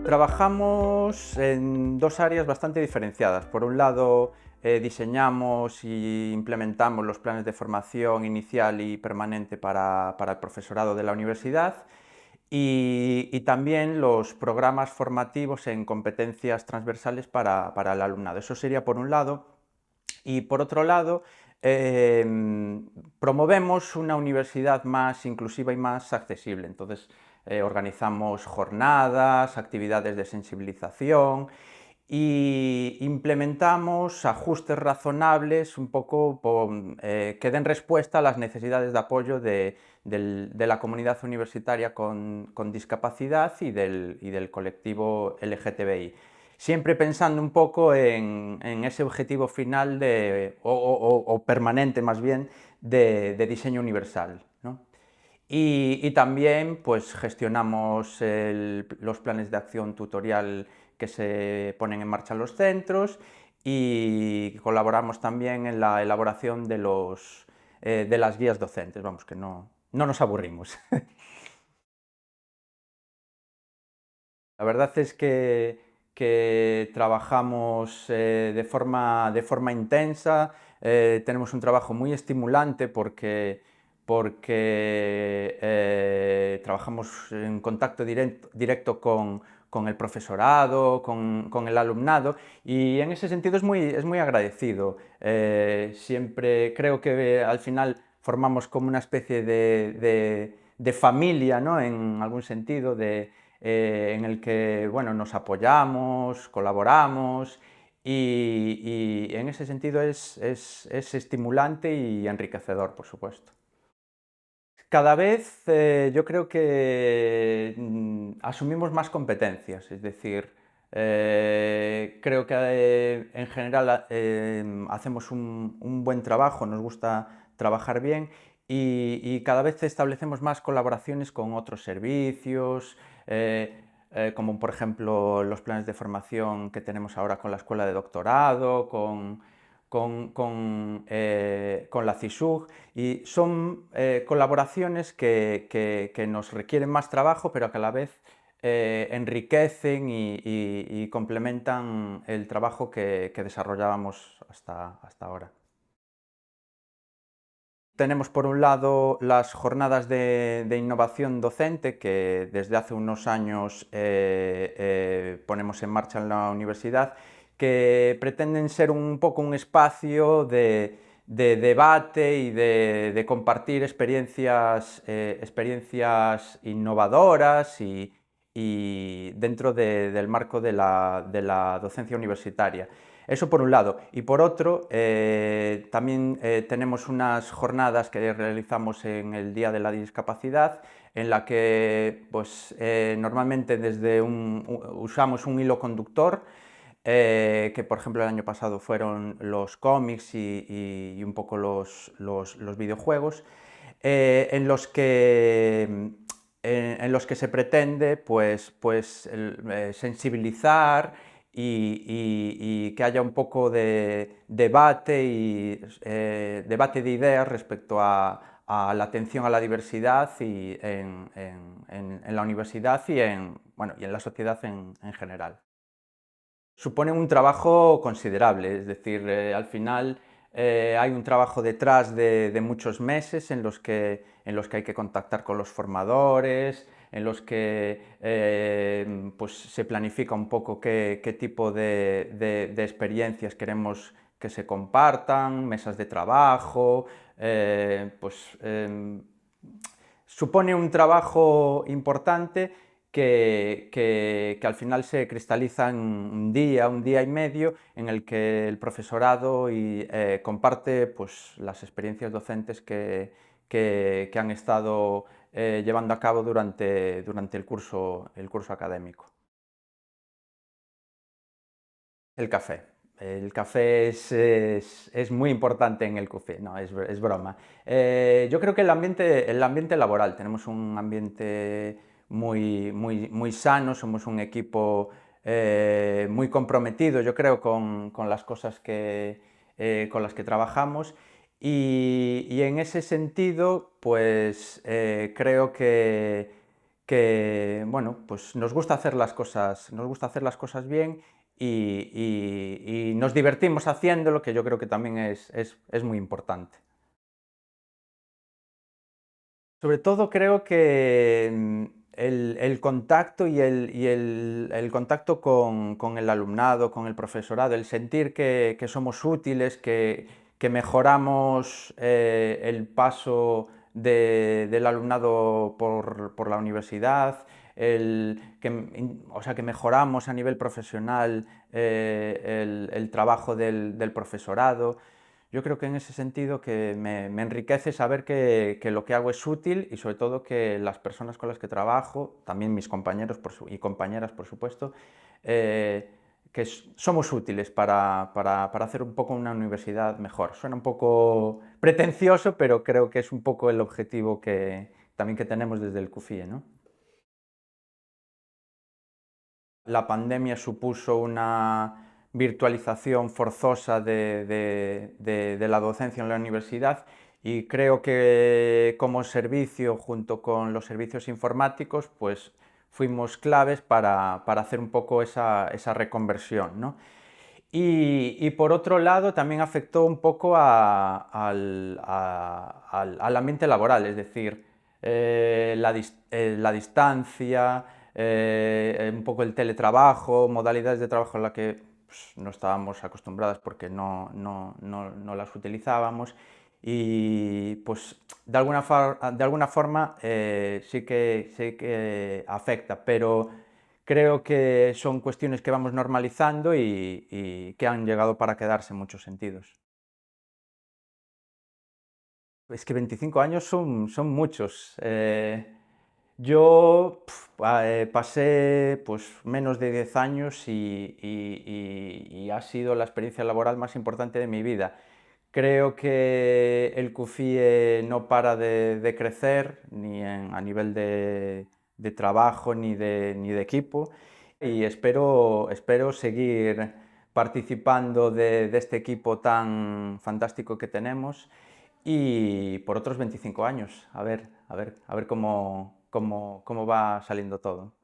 Trabajamos en dos áreas bastante diferenciadas. Por un lado, diseñamos y implementamos los planes de formación inicial y permanente para el profesorado de la universidad y también los programas formativos en competencias transversales para el alumnado. Eso sería por un lado. Y por otro lado, promovemos una universidad más inclusiva y más accesible. Entonces, organizamos jornadas, actividades de sensibilización y implementamos ajustes razonables un poco que den respuesta a las necesidades de apoyo de la comunidad universitaria con discapacidad y del colectivo LGTBI. Siempre pensando un poco en ese objetivo final o permanente más bien de diseño universal, ¿no? Y también pues, gestionamos los planes de acción tutorial que se ponen en marcha en los centros y colaboramos también en la elaboración de las guías docentes. Vamos, que no nos aburrimos. La verdad es que trabajamos de forma intensa, tenemos un trabajo muy estimulante porque trabajamos en contacto directo con el profesorado, con el alumnado y en ese sentido es muy agradecido. Siempre creo que al final formamos como una especie de familia, ¿no? En algún sentido, en el que bueno, nos apoyamos, colaboramos y en ese sentido es estimulante y enriquecedor, por supuesto. Cada vez yo creo que asumimos más competencias, es decir, creo que en general hacemos un buen trabajo, nos gusta trabajar bien y cada vez establecemos más colaboraciones con otros servicios, como por ejemplo los planes de formación que tenemos ahora con la Escuela de Doctorado, con la CISUG, y son colaboraciones que nos requieren más trabajo, pero que a la vez enriquecen y complementan el trabajo que desarrollábamos hasta ahora. Tenemos por un lado las jornadas de innovación docente que desde hace unos años ponemos en marcha en la universidad, que pretenden ser un poco un espacio de debate y de compartir experiencias innovadoras y dentro del marco de la docencia universitaria. Eso por un lado. Y por otro, también tenemos unas jornadas que realizamos en el Día de la Discapacidad, en la que pues, normalmente usamos un hilo conductor, que por ejemplo el año pasado fueron los cómics y un poco los videojuegos, en los que se pretende sensibilizar y que haya un poco de debate debate de ideas respecto a la atención a la diversidad en la universidad bueno, y en la sociedad en general. Supone un trabajo considerable, es decir, al final hay un trabajo detrás de muchos meses en los que hay que contactar con los formadores, en los que pues se planifica un poco qué tipo de experiencias queremos que se compartan, mesas de trabajo, supone un trabajo importante que al final se cristaliza en un día y medio, en el que el profesorado comparte pues, las experiencias docentes que han estado llevando a cabo durante el curso académico. El café. El café es muy importante en el CUFI, no, es broma. Yo creo que el ambiente laboral, tenemos un ambiente muy sano, somos un equipo muy comprometido, yo creo, con las cosas con las que trabajamos y en ese sentido, pues creo que, bueno, pues nos gusta hacer las cosas bien y nos divertimos haciéndolo, que yo creo que también es muy importante. Sobre todo creo que el contacto y el contacto con el alumnado, con el profesorado, el sentir que somos útiles, que mejoramos el paso del alumnado por la universidad, o sea, que mejoramos a nivel profesional el trabajo del profesorado. Yo creo que en ese sentido que me enriquece saber que lo que hago es útil y sobre todo que las personas con las que trabajo, también mis compañeros y compañeras, por supuesto, eh, que somos útiles para hacer un poco una universidad mejor. Suena un poco pretencioso, pero creo que es un poco el objetivo también que tenemos desde el CUFIE, ¿no? La pandemia supuso una virtualización forzosa de la docencia en la universidad y creo que como servicio, junto con los servicios informáticos, pues fuimos claves para hacer un poco esa reconversión, ¿no? Y por otro lado, también afectó un poco al ambiente laboral, es decir, la distancia, un poco el teletrabajo, modalidades de trabajo en las que pues, no estábamos acostumbradas porque no las utilizábamos y pues de alguna forma sí que afecta, pero creo que son cuestiones que vamos normalizando y que han llegado para quedarse en muchos sentidos. Es que 25 años son muchos. Yo pasé pues, menos de 10 años y ha sido la experiencia laboral más importante de mi vida. Creo que el CUFIE no para de crecer, ni a nivel de trabajo ni de equipo, y espero seguir participando de este equipo tan fantástico que tenemos y por otros 25 años, a ver cómo va saliendo todo.